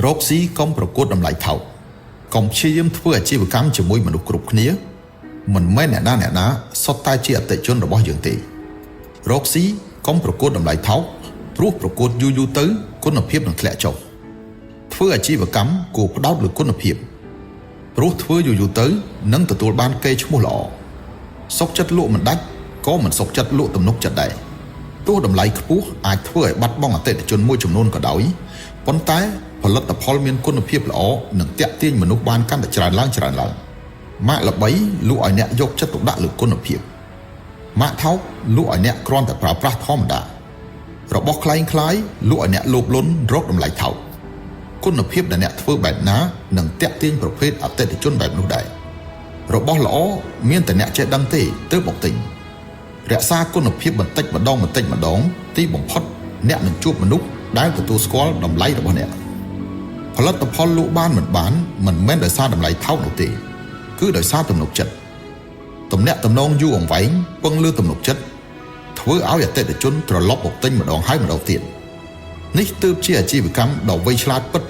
រកស៊ីកុំប្រកួតតម្លៃថោកកុំព្យាយាមធ្វើអាជីវកម្មជាមួយមនុស្សគ្រប់គ្នាមិនមែនអ្នកណាសុទ្ធតែជាអតិថិជនរបស់យើងទេរកស៊ីកុំប្រកួតតម្លៃថោកព្រោះប្រកួតយូរទៅគុណភាពនឹងធ្លាក់ចុះធ្វើអាជីវកម្មគួរផ្ដោតលើគុណភាពព្រោះធ្វើយូរទៅនឹងទទួលបានកេរ្តិ៍ឈ្មោះល្អសុខចិត្តលក់មិនដាច់ក៏មិនសុខចិត្តលក់ទំនុកចិត្តដែរទោះតម្លៃខ្ពស់អាចធ្វើឲ្យបាត់បង់អតិថិជនមួយចំនួនក៏ដោយប៉ុន្តែផលិតផលមានគុណភាពល្អនឹងទាក់ទាញមនុស្សបានកាន់តែច្រើនឡើងម៉ាកល្បីលក់ឲ្យអ្នកយកចិត្តទុកដាក់លើគុណភាពម៉ាកថោកលក់ឲ្យអ្នកគ្រាន់តែប្រើប្រាស់ធម្មតារបស់คล้ายលក់ឲ្យអ្នកលោភលន់រកតម្លៃថោកគុណភាពដែលអ្នកធ្វើបែបណានឹងទាក់ទាញប្រភេទអតិថិជនបែបនោះដែររបស់ល្អមានតែអ្នកចេះដឹងទេទើបមកទិញរក្សាគុណភាពបន្តិចម្ដងទីបំផុតអ្នកនឹងជួបមនុស្សដែលទទួលស្គាល់តម្លៃរបស់អ្នកផលិតផលលក់បានមិនមែនដោយសារតម្លៃថោកនោះទេគឺដោយសារទំនុកចិត្តទំនាក់ទំនងយូរអង្វែងពឹងលើទំនុកចិត្តធ្វើឲ្យអតិថិជនត្រឡប់មកទិញម្ដងហើយម្ដងទៀតនេះទើបជាអាជីវកម្មដ៏វៃឆ្លាតពិត